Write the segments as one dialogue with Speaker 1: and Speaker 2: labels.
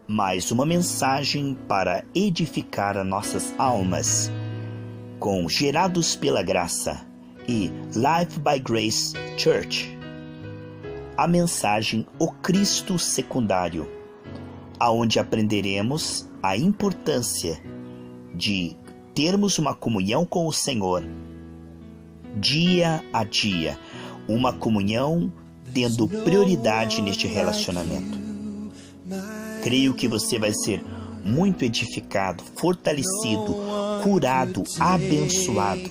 Speaker 1: mais uma mensagem para edificar as nossas almas, com Gerados pela Graça e Life by Grace Church. A mensagem O Cristo Secundário, aonde aprenderemos a importância de termos uma comunhão com o Senhor, dia a dia, uma comunhão tendo prioridade neste relacionamento. Creio que você vai ser muito edificado, fortalecido, curado, abençoado.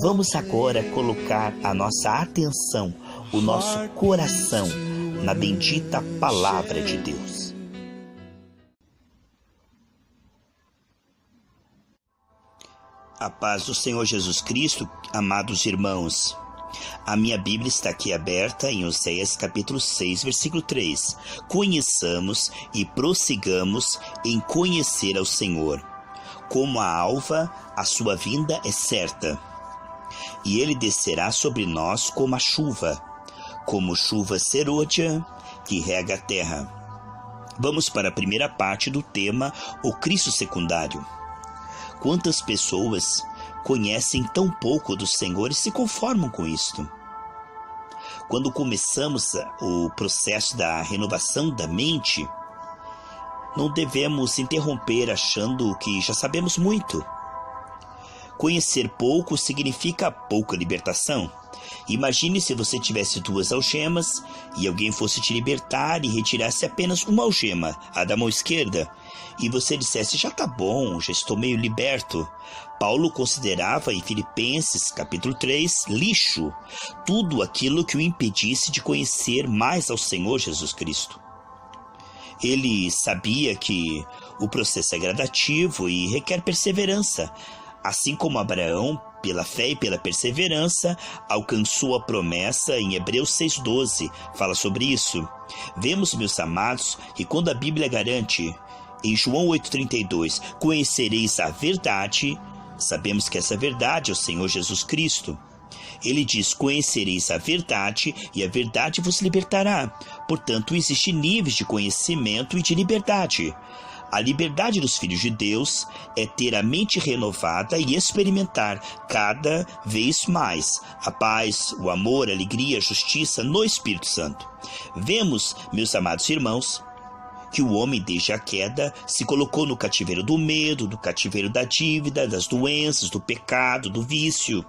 Speaker 1: Vamos agora colocar a nossa atenção, o nosso coração na bendita Palavra de Deus. A paz do Senhor Jesus Cristo, amados irmãos. A minha Bíblia está aqui aberta em Oséias capítulo 6, versículo 3. Conheçamos e prossigamos em conhecer ao Senhor. Como a alva, a sua vinda é certa. E ele descerá sobre nós como a chuva, como chuva serôdia que rega a terra. Vamos para a primeira parte do tema, o Cristo secundário. Quantas pessoas conhecem tão pouco do Senhor e se conformam com isto? Quando começamos o processo da renovação da mente, não devemos interromper achando que já sabemos muito. Conhecer pouco significa pouca libertação. Imagine se você tivesse 2 algemas e alguém fosse te libertar e retirasse apenas uma algema, a da mão esquerda, e você dissesse, já tá bom, já estou meio liberto. Paulo considerava em Filipenses capítulo 3, lixo, tudo aquilo que o impedisse de conhecer mais ao Senhor Jesus Cristo. Ele sabia que o processo é gradativo e requer perseverança, assim como Abraão, pela fé e pela perseverança, alcançou a promessa em Hebreus 6,12, fala sobre isso. Vemos, meus amados, que quando a Bíblia garante, em João 8,32, conhecereis a verdade, sabemos que essa verdade é o Senhor Jesus Cristo. Ele diz, conhecereis a verdade e a verdade vos libertará. Portanto, existem níveis de conhecimento e de liberdade. A liberdade dos filhos de Deus é ter a mente renovada e experimentar cada vez mais a paz, o amor, a alegria, a justiça no Espírito Santo. Vemos, meus amados irmãos, que o homem desde a queda se colocou no cativeiro do medo, do cativeiro da dívida, das doenças, do pecado, do vício.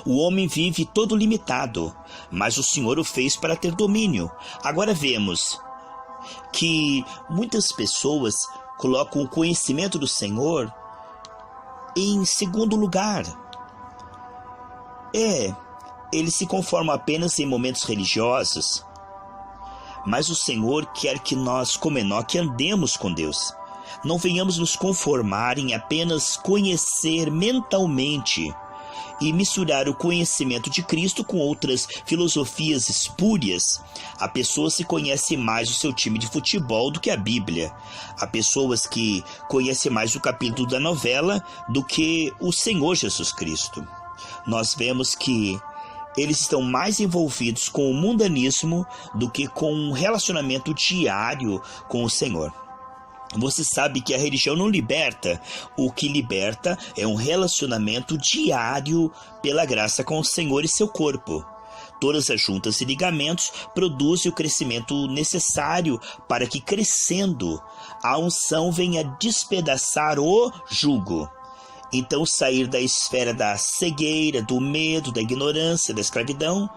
Speaker 1: O homem vive todo limitado, mas o Senhor o fez para ter domínio. Agora vemos que muitas pessoas colocam o conhecimento do Senhor em segundo lugar. Eles se conformam apenas em momentos religiosos, mas o Senhor quer que nós, como Enoque, andemos com Deus. Não venhamos nos conformar em apenas conhecer mentalmente e misturar o conhecimento de Cristo com outras filosofias espúrias. Há pessoas que conhecem mais o seu time de futebol do que a Bíblia. Há pessoas que conhecem mais o capítulo da novela do que o Senhor Jesus Cristo. Nós vemos que eles estão mais envolvidos com o mundanismo do que com um relacionamento diário com o Senhor. Você sabe que a religião não liberta. O que liberta é um relacionamento diário pela graça com o Senhor e seu corpo. Todas as juntas e ligamentos produzem o crescimento necessário para que, crescendo, a unção venha despedaçar o jugo. Então, sair da esfera da cegueira, do medo, da ignorância, da escravidão,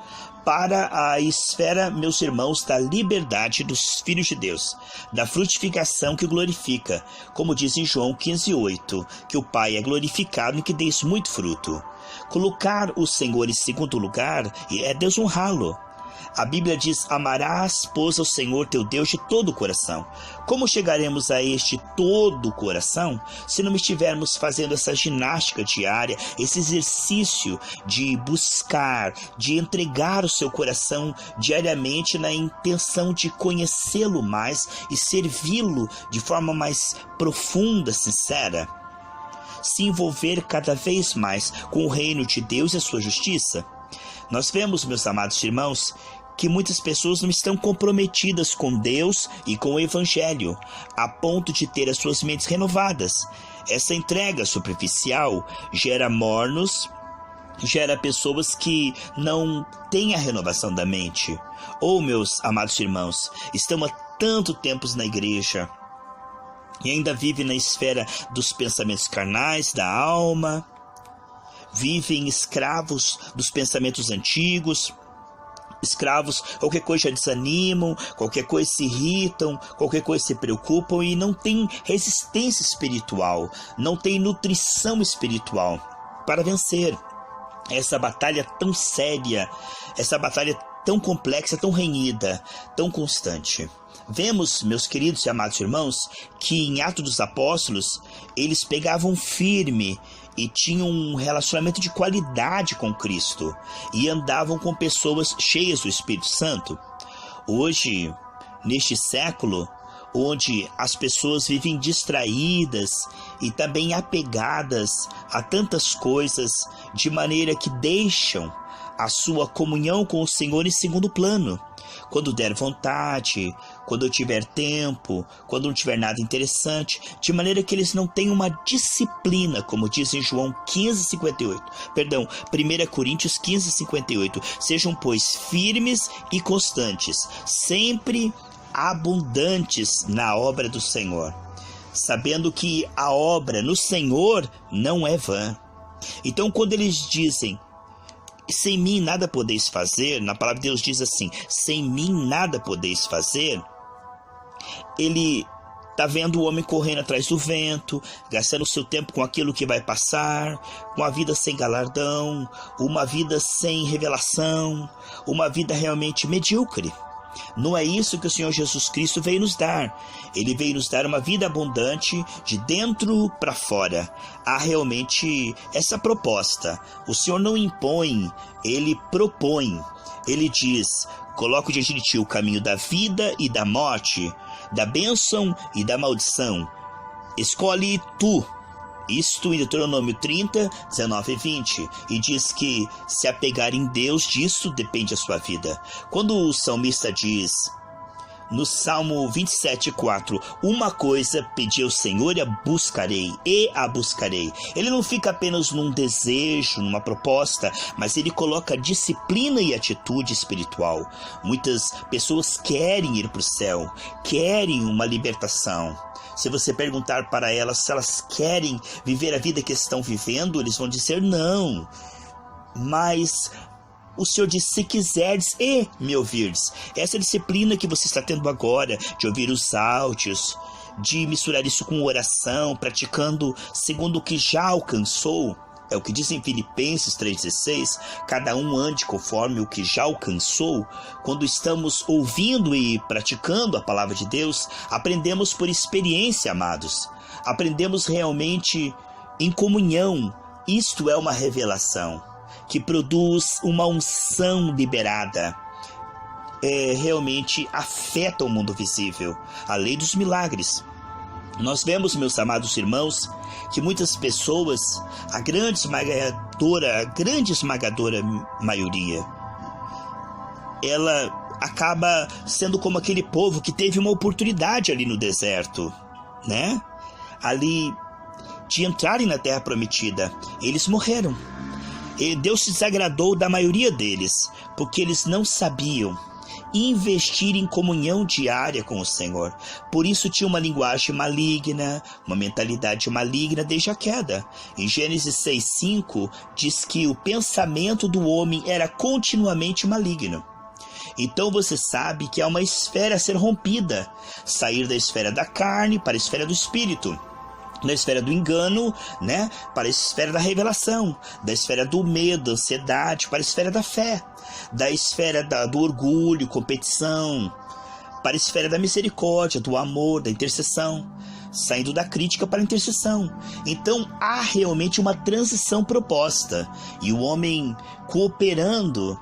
Speaker 1: para a esfera, meus irmãos, da liberdade dos filhos de Deus, da frutificação que glorifica, como diz em João 15,8, que o Pai é glorificado em que deis muito fruto. Colocar o Senhor em segundo lugar é desonrá-lo. A Bíblia diz, amarás, pois, ao Senhor teu Deus de todo o coração. Como chegaremos a este todo o coração se não estivermos fazendo essa ginástica diária, esse exercício de buscar, de entregar o seu coração diariamente na intenção de conhecê-lo mais e servi-lo de forma mais profunda, sincera? Se envolver cada vez mais com o reino de Deus e a sua justiça? Nós vemos, meus amados irmãos, que muitas pessoas não estão comprometidas com Deus e com o Evangelho, a ponto de ter as suas mentes renovadas. Essa entrega superficial gera mornos, gera pessoas que não têm a renovação da mente. Meus amados irmãos, estão há tanto tempo na igreja e ainda vivem na esfera dos pensamentos carnais, da alma, vivem escravos dos pensamentos antigos, escravos, qualquer coisa já desanimam, qualquer coisa se irritam, qualquer coisa se preocupam e não tem resistência espiritual, não tem nutrição espiritual para vencer essa batalha tão séria, essa batalha tão complexa, tão renhida, tão constante. Vemos, meus queridos e amados irmãos, que em Atos dos Apóstolos eles pegavam firme e tinham um relacionamento de qualidade com Cristo e andavam com pessoas cheias do Espírito Santo. Hoje, neste século, onde as pessoas vivem distraídas e também apegadas a tantas coisas, de maneira que deixam a sua comunhão com o Senhor em segundo plano. Quando der vontade, quando eu tiver tempo, quando não tiver nada interessante, de maneira que eles não tenham uma disciplina, como diz em João 15:58, 1 Coríntios 15:58, sejam, pois, firmes e constantes, sempre abundantes na obra do Senhor, sabendo que a obra no Senhor não é vã. Então, quando eles dizem, sem mim nada podeis fazer, na palavra de Deus diz assim, sem mim nada podeis fazer, ele está vendo o homem correndo atrás do vento, gastando o seu tempo com aquilo que vai passar, com a vida sem galardão, uma vida sem revelação, uma vida realmente medíocre. Não é isso que o Senhor Jesus Cristo veio nos dar. Ele veio nos dar uma vida abundante de dentro para fora. Há realmente essa proposta. O Senhor não impõe, Ele propõe. Ele diz, coloco diante de ti o caminho da vida e da morte, da bênção e da maldição. Escolhe tu. Isto em Deuteronômio 30, 19 e 20, e diz que se apegar em Deus, disso depende a sua vida. Quando o salmista diz, no Salmo 27:4, uma coisa pedi ao Senhor e a buscarei. Ele não fica apenas num desejo, numa proposta, mas ele coloca disciplina e atitude espiritual. Muitas pessoas querem ir para o céu, querem uma libertação. Se você perguntar para elas se elas querem viver a vida que estão vivendo, eles vão dizer não. Mas o Senhor diz, se quiserdes e me ouvirdes. Essa disciplina que você está tendo agora, de ouvir os áudios, de misturar isso com oração, praticando segundo o que já alcançou, é o que diz em Filipenses 3,16, cada um ande conforme o que já alcançou. Quando estamos ouvindo e praticando a palavra de Deus, aprendemos por experiência, amados. Aprendemos realmente em comunhão. Isto é uma revelação que produz uma unção liberada. Realmente afeta o mundo visível, a lei dos milagres. Nós vemos, meus amados irmãos, que muitas pessoas, a grande esmagadora maioria, ela acaba sendo como aquele povo que teve uma oportunidade ali no deserto, né? Ali de entrarem na terra prometida. Eles morreram. E Deus se desagradou da maioria deles, porque eles não sabiam investir em comunhão diária com o Senhor. Por isso tinha uma linguagem maligna, uma mentalidade maligna desde a queda. Em Gênesis 6:5 diz que o pensamento do homem era continuamente maligno. Então você sabe que há uma esfera a ser rompida, sair da esfera da carne para a esfera do espírito, da esfera do engano, né, para a esfera da revelação, da esfera do medo, ansiedade, para a esfera da fé, da esfera do orgulho, competição, para a esfera da misericórdia, do amor, da intercessão, saindo da crítica para a intercessão. Então há realmente uma transição proposta, e o homem cooperando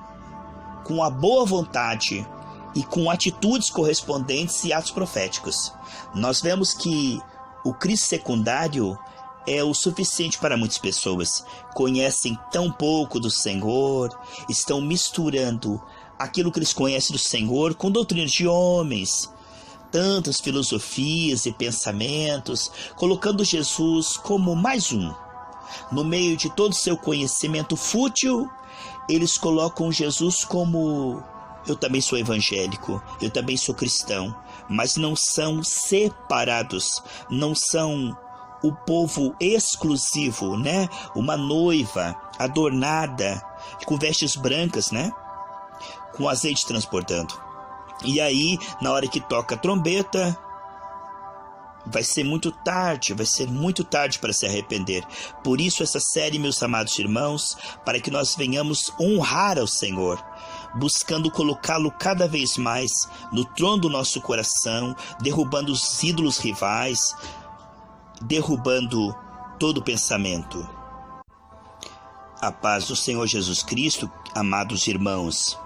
Speaker 1: com a boa vontade e com atitudes correspondentes e atos proféticos. Nós vemos que o Cristo secundário é o suficiente para muitas pessoas. Conhecem tão pouco do Senhor, estão misturando aquilo que eles conhecem do Senhor com doutrinas de homens, tantas filosofias e pensamentos, colocando Jesus como mais um. No meio de todo o seu conhecimento fútil, eles colocam Jesus como: eu também sou evangélico, eu também sou cristão, mas não são separados, não são o povo exclusivo, né? Uma noiva adornada, com vestes brancas, né? Com azeite transbordando. E aí, na hora que toca a trombeta, vai ser muito tarde para se arrepender. Por isso essa série, meus amados irmãos, para que nós venhamos honrar ao Senhor, buscando colocá-lo cada vez mais no trono do nosso coração, derrubando os ídolos rivais, derrubando todo pensamento. A paz do Senhor Jesus Cristo, amados irmãos.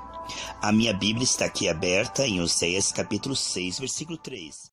Speaker 1: A minha Bíblia está aqui aberta em Oséias capítulo 6, versículo 3.